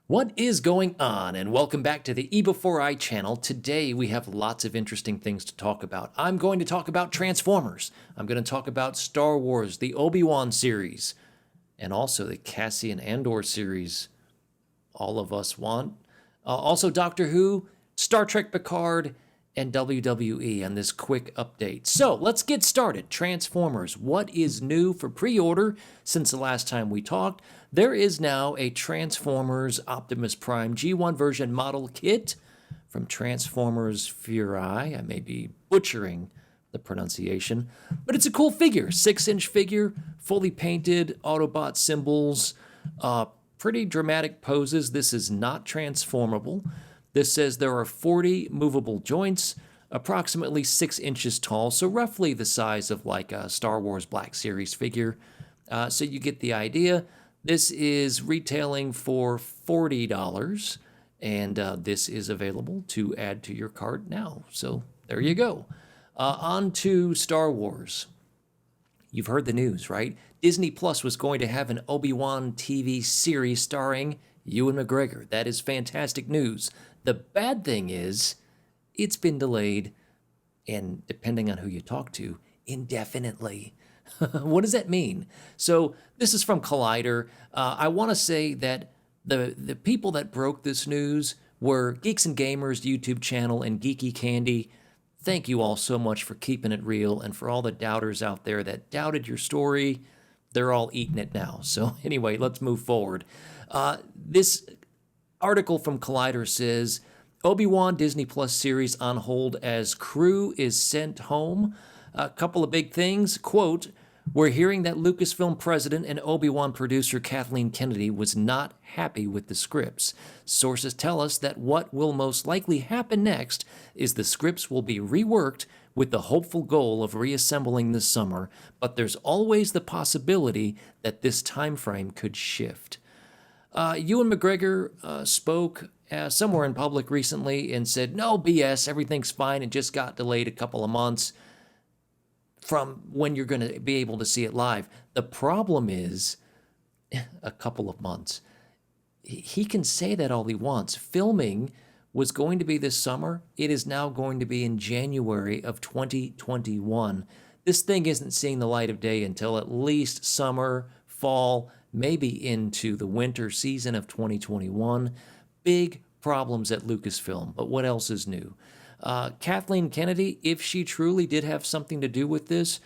What is going on? And welcome back to the eBEFOREi channel. Today we have lots of interesting things to talk about. I'm going to talk about Transformers. I'm going to talk about Star Wars, the Obi-Wan series, and also the Cassian Andor series all of us want. Also Doctor Who, Star Trek Picard, and WWE on this quick update. So let's get started. Transformers, what is new for pre-order since the last time we talked? There is now a Transformers Optimus Prime G1 version model kit from Transformers Fury. I may be butchering the pronunciation, but it's a cool figure. 6-inch figure, fully painted, Autobot symbols, pretty dramatic poses. This is not transformable. This says there are 40 movable joints, approximately 6 inches tall, so roughly the size of like a Star Wars Black Series figure. So you get the idea. This is retailing for $40, and this is available to add to your cart now. So there you go. On to Star Wars. You've heard the news, right? Disney Plus was going to have an Obi-Wan TV series starring Ewan McGregor. That is fantastic news. The bad thing is, it's been delayed, and depending on who you talk to, indefinitely. What does that mean? So this is from Collider. I want to say that the people that broke this news were Geeks and Gamers YouTube channel and Geeky Candy. Thank you all so much for keeping it real, and for all the doubters out there that doubted your story, they're all eating it now. So anyway, let's move forward. This article from Collider says, Obi-Wan Disney Plus series on hold as crew is sent home. A couple of big things. Quote, we're hearing that Lucasfilm president and Obi-Wan producer Kathleen Kennedy was not happy with the scripts. Sources tell us that what will most likely happen next is the scripts will be reworked with the hopeful goal of reassembling this summer, but there's always the possibility that this time frame could shift. Ewan McGregor spoke somewhere in public recently and said, no BS, everything's fine, it just got delayed a couple of months from when you're going to be able to see it live. The problem is, a couple of months. He can say that all he wants. Filming was going to be this summer. It is now going to be in January of 2021. This thing isn't seeing the light of day until at least summer, fall, maybe into the winter season of 2021. Big problems at Lucasfilm, but what else is new? Kathleen Kennedy, if she truly did have something to do with this,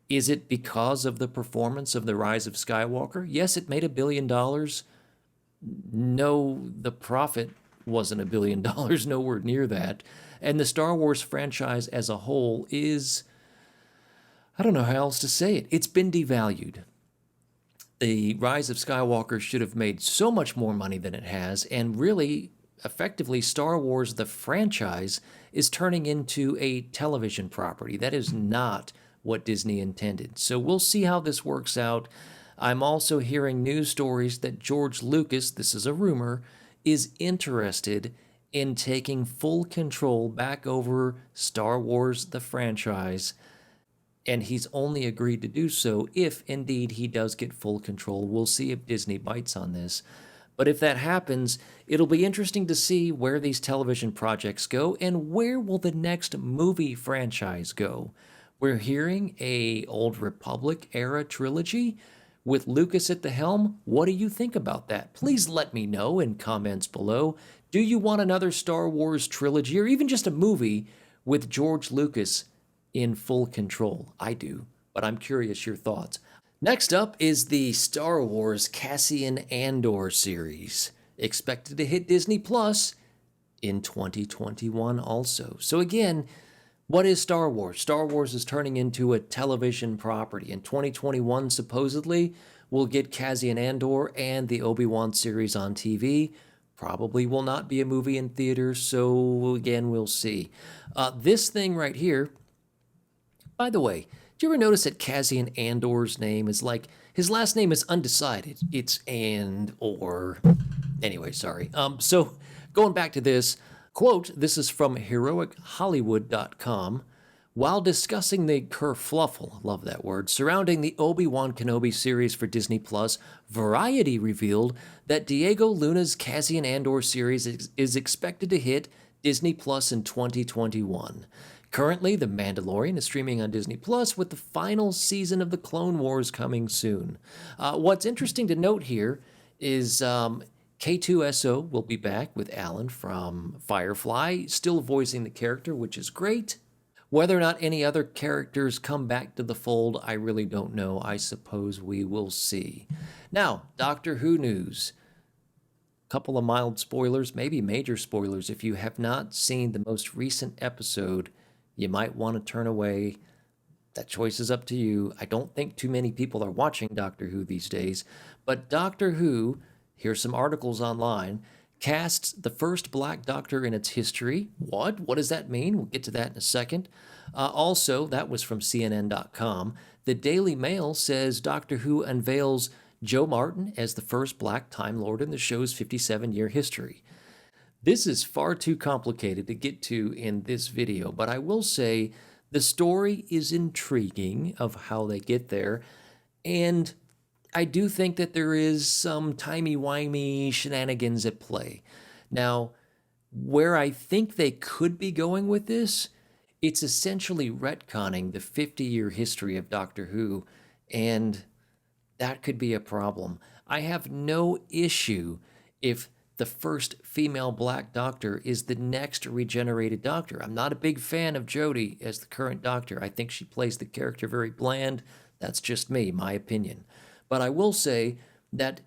is it because of the performance of The Rise of Skywalker? Yes, it made $1 billion. No, the profit wasn't $1 billion, nowhere near that. And the Star Wars franchise as a whole is, I don't know how else to say it, it's been devalued. The Rise of Skywalker should have made so much more money than it has, and really, effectively, Star Wars, the franchise, is turning into a television property. That is not what Disney intended. So we'll see how this works out. I'm also hearing news stories that George Lucas, this is a rumor, is interested in taking full control back over Star Wars, the franchise, and he's only agreed to do so if indeed he does get full control. We'll see if Disney bites on this. But if that happens, it'll be interesting to see where these television projects go and where will the next movie franchise go. We're hearing a Old Republic era trilogy with Lucas at the helm. What do you think about that? Please let me know in comments below. Do you want another Star Wars trilogy or even just a movie with George Lucas in full control? I do, but I'm curious your thoughts. Next up is the Star Wars Cassian Andor series, expected to hit Disney Plus in 2021 also. So again, what is Star Wars? Star Wars is turning into a television property. In 2021, supposedly, we'll get Cassian Andor and the Obi-Wan series on TV. Probably will not be a movie in theaters, so again, we'll see. This thing right here, by the way, do you ever notice that Cassian Andor's name is like, his last name is undecided. It's AndOr. Anyway, sorry. Going back to this, quote, this is from heroichollywood.com. While discussing the kerfluffle, love that word, surrounding the Obi-Wan Kenobi series for Disney Plus, Variety revealed that Diego Luna's Cassian Andor series is expected to hit Disney Plus in 2021. Currently, The Mandalorian is streaming on Disney Plus, with the final season of the Clone Wars coming soon. What's interesting to note here is K2SO will be back with Alan from Firefly, still voicing the character, which is great. Whether or not any other characters come back to the fold, I really don't know. I suppose we will see. Now, Doctor Who news. Couple of mild spoilers, maybe major spoilers. If you have not seen the most recent episode, you might want to turn away. That choice is up to you. I don't think too many people are watching Doctor Who these days, but Doctor Who, here's some articles online, casts the first Black Doctor in its history. What? What does that mean? We'll get to that in a second. Also, that was from CNN.com. The Daily Mail says Doctor Who unveils Joe Martin as the first Black Time Lord in the show's 57-year history. This is far too complicated to get to in this video, but I will say the story is intriguing of how they get there, and I do think that there is some timey-wimey shenanigans at play. Now, where I think they could be going with this, it's essentially retconning the 50-year history of Doctor Who, and that could be a problem. I have no issue if the first female Black Doctor is the next regenerated Doctor. I'm not a big fan of Jodie as the current Doctor. I think she plays the character very bland. That's just me, my opinion. But I will say that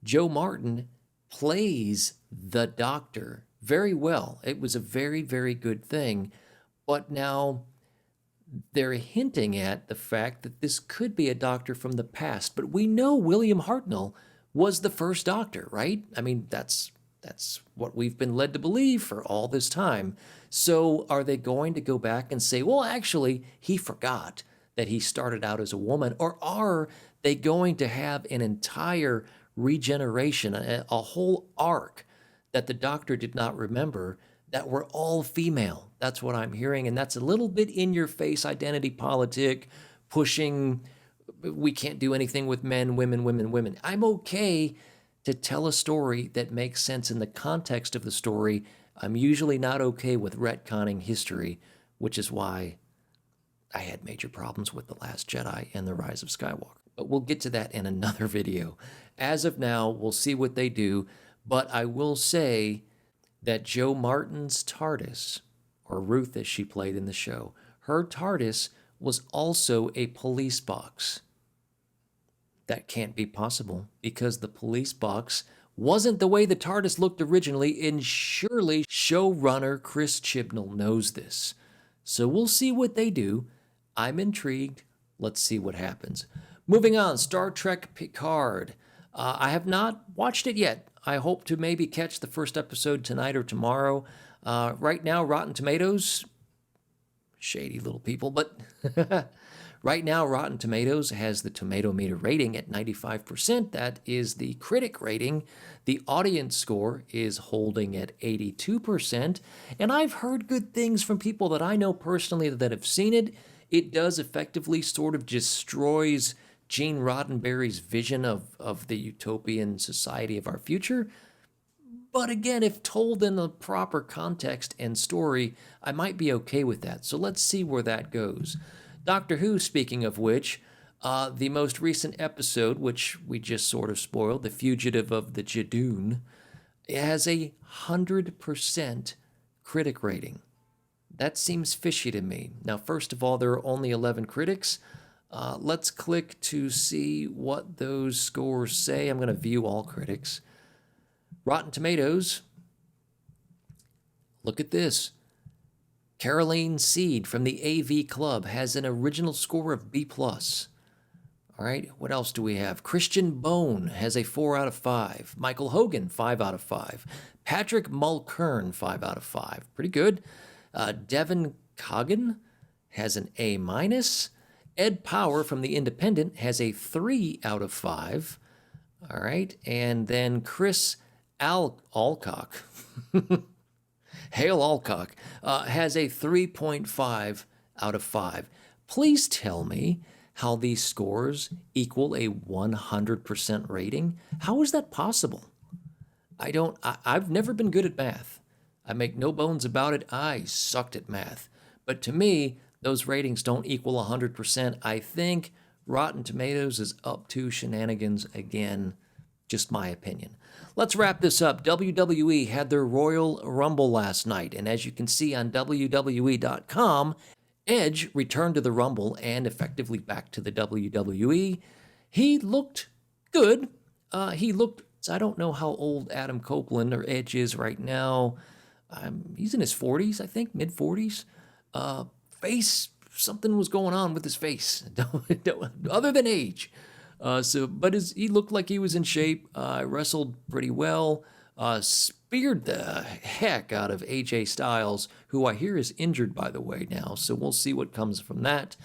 Joe Martin plays the Doctor very well. It was a very, very good thing. But now they're hinting at the fact that this could be a Doctor from the past. But we know William Hartnell was the first Doctor, right? I mean, that's what we've been led to believe for all this time. So are they going to go back and say, well, actually, he forgot that he started out as a woman? Or are they going to have an entire regeneration, a whole arc that the Doctor did not remember, that were all female? That's what I'm hearing, and that's a little bit in-your-face identity politic, pushing, we can't do anything with men, women, women, women. I'm okay to tell a story that makes sense in the context of the story. I'm usually not okay with retconning history, which is why I had major problems with The Last Jedi and The Rise of Skywalker. But we'll get to that in another video. As of now, we'll see what they do, but I will say that Joe Martin's TARDIS, or Ruth as she played in the show, her TARDIS was also a police box. That can't be possible because the police box wasn't the way the TARDIS looked originally, and surely showrunner Chris Chibnall knows this. So we'll see what they do. I'm intrigued. Let's see what happens. Moving on, Star Trek Picard. I have not watched it yet. I hope to maybe catch the first episode tonight or tomorrow. Right now, Rotten Tomatoes, shady little people, but right now, Rotten Tomatoes has the tomato meter rating at 95%. That is the critic rating. The audience score is holding at 82%. And I've heard good things from people that I know personally that have seen it. It does effectively sort of destroys Gene Roddenberry's vision of the utopian society of our future. But again, if told in the proper context and story, I might be okay with that. So let's see where that goes. Doctor Who, speaking of which, the most recent episode, which we just sort of spoiled, The Fugitive of the Jadoon, has a 100% critic rating. That seems fishy to me. Now, first of all, there are only 11 critics. Let's click to see what those scores say. I'm going to view all critics. Rotten Tomatoes, look at this. Caroline Seed from the AV Club has an original score of B+. All right, what else do we have? Christian Bone has a 4 out of 5. Michael Hogan, 5 out of 5. Patrick Mulkern, 5 out of 5. Pretty good. Devin Coggan has an A-. Ed Power from The Independent has a 3 out of 5. All right, and then Chris Alcock, Hale Alcock, has a 3.5 out of 5. Please tell me how these scores equal a 100% rating. How is that possible? I've never been good at math. I make no bones about it. I sucked at math. But to me, those ratings don't equal 100%. I think Rotten Tomatoes is up to shenanigans again. Just my opinion. Let's wrap this up. WWE had their Royal Rumble last night, and as you can see on WWE.com, Edge returned to the Rumble and effectively back to the WWE. He looked good. I don't know how old Adam Copeland or Edge is right now. He's in his 40s, I think, mid-40s. Something was going on with his face, other than age. He looked like he was in shape. Wrestled pretty well. Speared the heck out of AJ Styles, who I hear is injured, by the way, now. So we'll see what comes from that.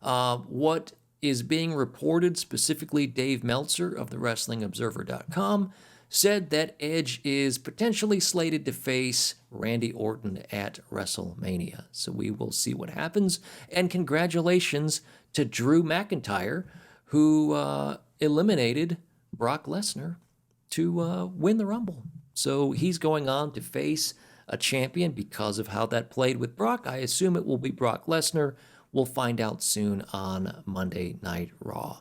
What is being reported, specifically Dave Meltzer of the WrestlingObserver.com, said that Edge is potentially slated to face Randy Orton at WrestleMania. So we will see what happens. And congratulations to Drew McIntyre, who eliminated Brock Lesnar to win the Rumble. So he's going on to face a champion because of how that played with Brock. I assume it will be Brock Lesnar. We'll find out soon on Monday Night Raw.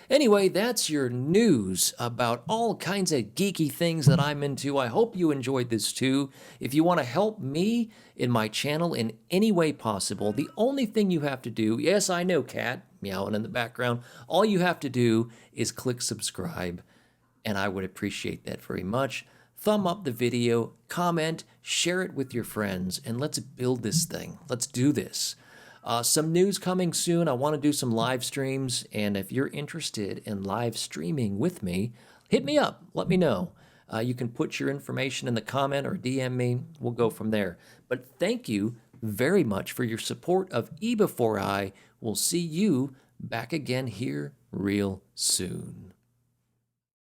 Anyway, that's your news about all kinds of geeky things that I'm into. I hope you enjoyed this too. If you want to help me in my channel in any way possible, the only thing you have to do, yes, I know, cat meowing in the background, all you have to do is click subscribe, and I would appreciate that very much. Thumb up the video, comment, share it with your friends, and let's build this thing. Let's do this. Some news coming soon. I want to do some live streams, and if you're interested in live streaming with me, hit me up. Let me know. You can put your information in the comment or DM me. We'll go from there. But thank you very much for your support of eBEFOREi. We'll see you back again here real soon.